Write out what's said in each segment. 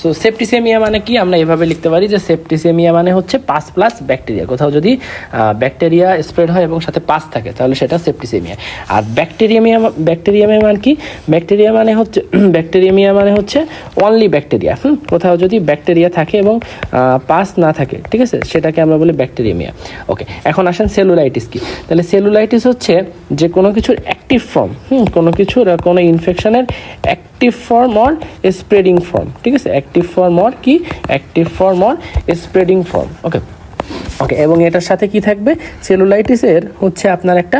So septicaemia মানে কি, আমরা এভাবে লিখতে পারি যে সেপ্টিসেমিয়া মানে হচ্ছে পাস প্লাস ব্যাকটেরিয়া। কোথাও যদি ব্যাকটেরিয়া স্প্রেড হয় এবং সাথে পাস থাকে তাহলে সেটা সেপ্টিসেমিয়া। আর ব্যাকটেরিয়ামিয়া মানে কি, ব্যাকটেরিয়ামিয়া মানে হচ্ছে অনলি ব্যাকটেরিয়া। কোথাও যদি ব্যাকটেরিয়া থাকে এবং পাস না থাকে, ঠিক আছে, সেটাকে আমরা বলি ব্যাকটেরিয়ামিয়া। ওকে, এখন আসেন সেলুলাইটিস কি। তাহলে সেলুলাইটিস হচ্ছে যে কোনো কিছুর অ্যাক্টিভ ফর্ম, কোনো ইনফেকশনের active form or spreading form, ঠিক আছে, active form or spreading form. Okay, এবং এটার সাথে কি থাকবে, সেলুলাইটিসের হচ্ছে আপনার একটা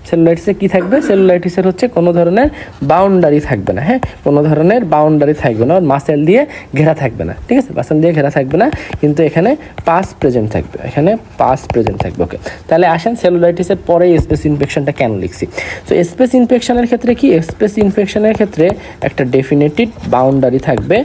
সেলুলাইটিসে কি থাকবে, সেলুলাইটিসের হচ্ছে কোনো ধরনের বাউন্ডারি থাকবে না। হ্যাঁ, কোনো ধরনের বাউন্ডারি থাকবে না, মাসেল দিয়ে ঘেরা থাকবে না, ঠিক আছে, মাসেল দিয়ে ঘেরা থাকবে না, কিন্তু এখানে পাস প্রেজেন্ট থাকবে। ওকে, তাহলে আসেন সেলুলাইটিসের পরে স্পেস ইনফেকশনটা কেন লিখছি। সো স্পেস ইনফেকশনের ক্ষেত্রে কি, স্পেস ইনফেকশনের ক্ষেত্রে একটা ডেফিনেটিভ বাউন্ডারি থাকবে,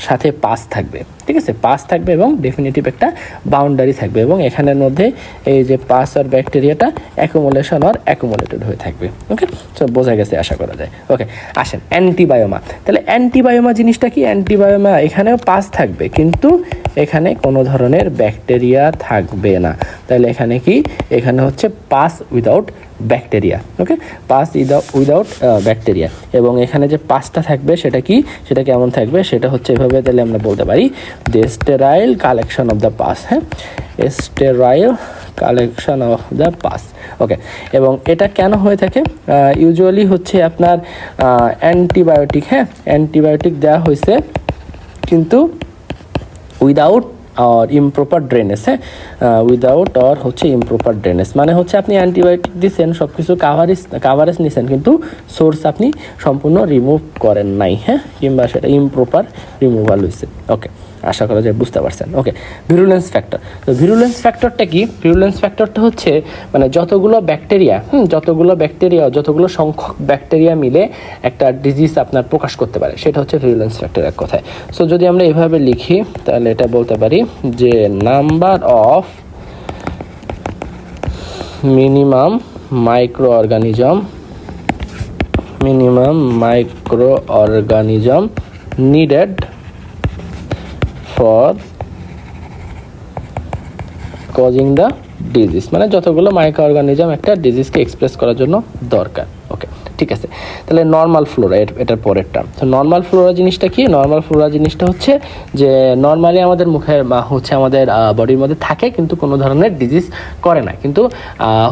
সাথে পাস থাকবে, ঠিক আছে, পাস থাকবে এবং ডেফিনেটিভ একটা বাউন্ডারি থাকবে, এবং এখানের মধ্যে এই যে পাস আর ব্যাকটেরিয়াটা অ্যাকুমুলেশন আর অ্যাকুমুলেটেড হয়ে থাকবে। ওকে, সো বোঝা গেছে আশা করা যায়। ওকে, আসেন অ্যান্টিবায়োমা। তাহলে অ্যান্টিবায়োমা জিনিসটা কি, অ্যান্টিবায়োমা এখানেও পাস থাকবে কিন্তু এখানে কোনো ধরনের ব্যাকটেরিয়া থাকবে না। তাহলে এখানে কি, এখানে হচ্ছে পাস উইদাউট ব্যাকটেরিয়া। ওকে, পাস উইদাউট ব্যাকটেরিয়া, এবং এখানে যে পাসটা থাকবে সেটা কি, সেটা কেমন থাকবে, সেটা হচ্ছে এভাবে, তাহলে আমরা বলতে পারি যে sterile collection of the pus. হ্যাঁ, sterile collection of the pus. Okay, এবং এটা কেন হয়ে থাকে, ইউজুয়ালি হচ্ছে আপনার অ্যান্টিবায়োটিক, হ্যাঁ, অ্যান্টিবায়োটিক দেওয়া হয়েছে কিন্তু উইদাউট আর ইমপ্রপার ড্রেনেজ। হ্যাঁ, উইদাউট আর হচ্ছে ইমপ্রপার ড্রেনেজ মানে হচ্ছে আপনি অ্যান্টিবায়োটিক দিচ্ছেন, সব কিছু কাভারেজ নিছেন, কিন্তু সোর্স আপনি সম্পূর্ণ রিমুভ করেন নাই। হ্যাঁ, কিংবা সেটা ইমপ্রপার রিমুভাল হয়েছে। ওকে, আশা করা যায় বুঝতে পারছেন। ওকে, ভিরুলেন্স ফ্যাক্টর। তো ভিরুলেন্স ফ্যাক্টরটা কি, ভিরুলেন্স ফ্যাক্টরটা হচ্ছে মানে যতগুলো সংখ্যক ব্যাকটেরিয়া মিলে একটা ডিজিজ আপনার প্রকাশ করতে পারে, সেটা হচ্ছে ভিরুলেন্স ফ্যাক্টর এক কথায়। সো যদি আমরা এভাবে লিখি তাহলে এটা বলতে পারি যে number of minimum micro organism needed for causing the disease, মানে যতগুলো মাইক্রো অর্গানিজম একটা ডিজিজকে এক্সপ্রেস করার জন্য দরকার। ওকে, ঠিক আছে। তাহলে নর্মাল ফ্লোরা এটার পরের টার্ম। তো নর্মাল ফ্লোরা জিনিসটা কি, নর্মাল ফ্লোরা জিনিসটা হচ্ছে যে নর্মালি আমাদের মুখের বা হচ্ছে আমাদের বডির মধ্যে থাকে কিন্তু কোনো ধরনের ডিজিজ করে না, কিন্তু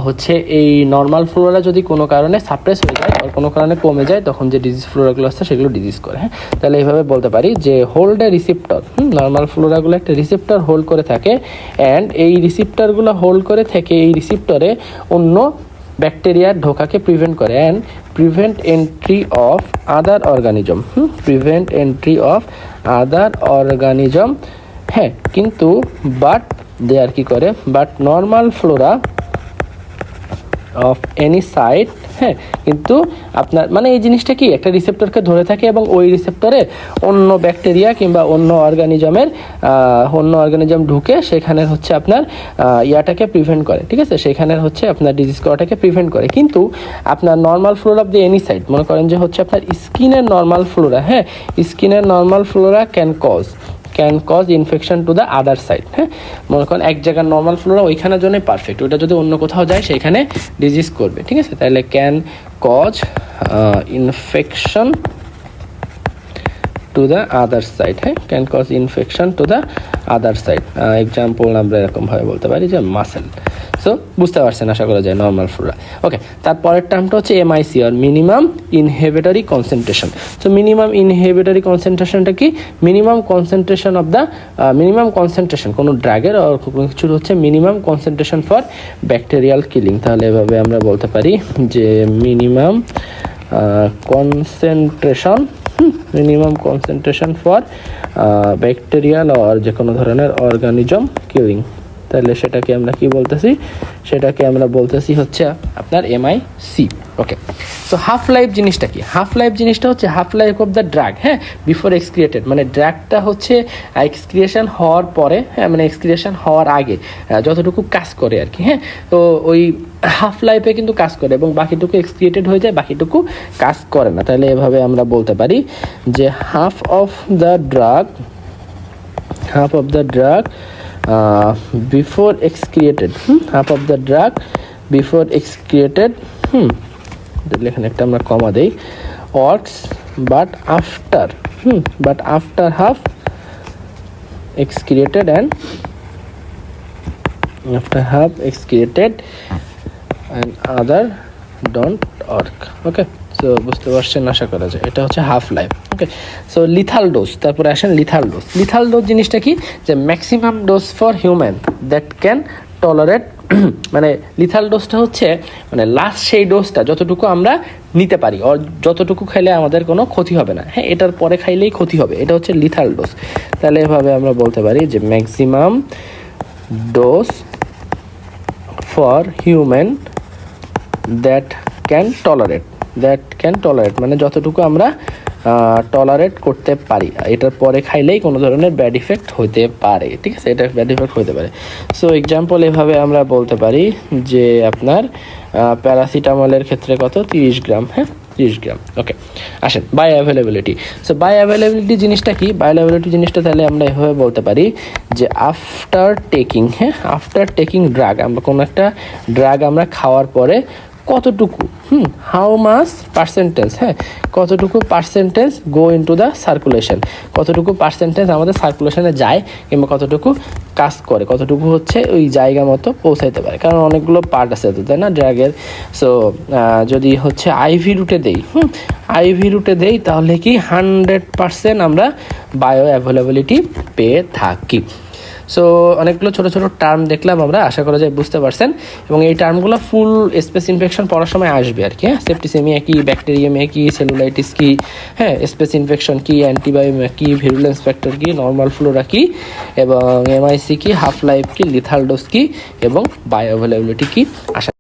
হচ্ছে এই নর্মাল ফ্লোরা যদি কোনো কারণে সাপ্রেস হয়ে যায় আর কোনো কারণে কমে যায় তখন যে ডিজিজ ফ্লোরাগুলো আছে সেগুলো ডিজিজ করে। হ্যাঁ, তাহলে এইভাবে বলতে পারি যে হোল্ড এ রিসেপ্টর, নর্মাল ফ্লোরাগুলো একটা রিসেপ্টর হোল্ড করে থাকে, অ্যান্ড এই রিসেপ্টরগুলো হোল্ড করে থেকে এই রিসেপ্টরে অন্য ব্যাকটেরিয়ার ঢোকাকে প্রিভেন্ট করে and prevent entry of other organism. হ্যাঁ, কিন্তু but normal flora of any site. হ্যাঁ, কিন্তু আপনার মানে এই জিনিসটা কি, একটা রিসেপ্টরকে ধরে থাকে এবং ওই রিসেপ্টরে অন্য ব্যাকটেরিয়া কিংবা অন্য অর্গানিজম ঢুকে সেখানে হচ্ছে আপনার ইয়াটাকে প্রিভেন্ট করে, ঠিক আছে, সেখানে হচ্ছে আপনার ডিজিজ করাটাকে প্রিভেন্ট করে। কিন্তু আপনার normal flora of the any site, মনে করেন যে হচ্ছে আপনার স্কিনের নর্মাল ফ্লোরা, হ্যাঁ, স্কিনের normal flora can cause infection to the other side. হ্যাঁ, মনে করেন এক জায়গার নর্মাল ফ্লোরা ওইখানের জন্যই পারফেক্ট, ওইটা যদি অন্য কোথাও যায় সেখানে ডিজিজ করবে, ঠিক আছে, তাহলে can cause infection to the other side. হ্যাঁ, can cause infection to the other side. Example আমরা এরকমভাবে বলতে পারি যে মাসেল। সো বুঝতে পারছেন আশা করা যায় নর্মাল ফ্লোরা। ওকে, তারপরের টার্মটা হচ্ছে এমআইসি আর minimum inhibitory concentration. So minimum inhibitory কনসেন্ট্রেশনটা কি, মিনিমাম কনসেন্ট্রেশন কোনো ড্রাগের আর কোনো কিছুর হচ্ছে minimum concentration for bacterial killing. তাহলে এভাবে আমরা বলতে পারি যে মিনিমাম কনসেন্ট্রেশন ফর ব্যাকটেরিয়াল আর যে কোনো ধরনের অর্গানিজম কিলিং। তাহলে সেটাকে আমরা কি বলতেছি, সেটাকে আমরা বলতেছি হচ্ছে আপনার MIC। ওকে, সো হাফ লাইফ জিনিসটা কি? হাফ লাইফ জিনিসটা হচ্ছে half life of the drug, হ্যাঁ, বিফোর এক্সক্রিয়েটেড, মানে ড্রাগটা হচ্ছে এক্সক্রিয়েশন হওয়ার পরে, হ্যাঁ, মানে এক্সক্রিয়েশন হওয়ার আগে যতটুকু কাজ করে আর কি, হ্যাঁ, তো ওই হাফ লাইফে কিন্তু কাজ করে এবং বাকিটুকু এক্সক্রিয়েটেড হয়ে যায়, বাকিটুকু কাজ করে না। তাহলে এভাবে আমরা বলতে পারি যে half of the drug, half of the drug before excreted, half of the drug before excreted, এখানে একটা আমরা কমা দেই, works but after half excreted and other don't work। Okay, so বুঝতে পারছেন আশা করা যায়, এটা হচ্ছে হাফ লাইফ। ওকে, সো লিথাল ডোজ, তারপরে আসেন লিথাল ডোজ। লিথাল ডোজ জিনিসটা কি? যে maximum dose for human that can tolerate, মানে লিথাল ডোজটা হচ্ছে মানে লাস্ট সেই ডোজটা যতটুকু আমরা নিতে পারি, আর যতটুকু খাইলে আমাদের কোনো ক্ষতি হবে না, হ্যাঁ, এটার পরে খাইলেই ক্ষতি হবে, এটা হচ্ছে লিথাল ডোজ। তাহলে এভাবে আমরা বলতে পারি যে maximum dose for human that can tolerate, মানে যতটুকু আমরা টলারেট করতে পারি, এটার পরে খাইলেই কোনো ধরনের ব্যাড ইফেক্ট হতে পারে, ঠিক আছে, এটা ব্যাড ইফেক্ট হতে পারে। সো এক্সাম্পল এভাবে আমরা বলতে পারি যে আপনার প্যারাসিটামলের ক্ষেত্রে কত, 30 গ্রাম, হ্যাঁ, 30 গ্রাম। ওকে, আসেন bio availability. So bio availability জিনিসটা কি? বায়ো অ্যাভেলেবিলিটি জিনিসটা তাহলে আমরা এভাবে বলতে পারি যে আফটার টেকিং ড্রাগ, আমরা কোনো একটা ড্রাগ আমরা খাওয়ার পরে কতটুকু, হাউ মাস পার্সেন্টেজ, হ্যাঁ, কতটুকু percentage go into the circulation, কতটুকু পার্সেন্টেজ আমাদের সার্কুলেশনে যায়, কিংবা কতটুকু কাজ করে, কতটুকু হচ্ছে ওই জায়গা মতো পৌঁছাইতে পারে, কারণ অনেকগুলো পার্ট আছে তো, তাই না, ড্রাগের। সো যদি হচ্ছে আইভি রুটে দেই তাহলে কি 100% আমরা বায়ো অ্যাভেলেবিলিটি পেয়ে থাকি। সো অনেকগুলো ছোটো ছোটো টার্ম দেখলাম আমরা, আশা করা যায় বুঝতে পারছেন, এবং এই টার্মগুলো ফুল স্পেস ইনফেকশন পড়ার সময় আসবে আর কি, হ্যাঁ, সেপ্টিসেমিয়া কি, ব্যাকটেরিয়ামিয়া কি, সেলুলাইটিস কি, হ্যাঁ, স্পেস ইনফেকশন কি, অ্যান্টিবায়োমিয়া কি, ভিরুলেন্স ফ্যাক্টর কি, নর্মাল ফ্লোরা কি, এবং MIC কি, হাফ লাইফ কি, লিথাল ডোজ কি, এবং বায়ো অ্যাভেলেবিলিটি কি, আশা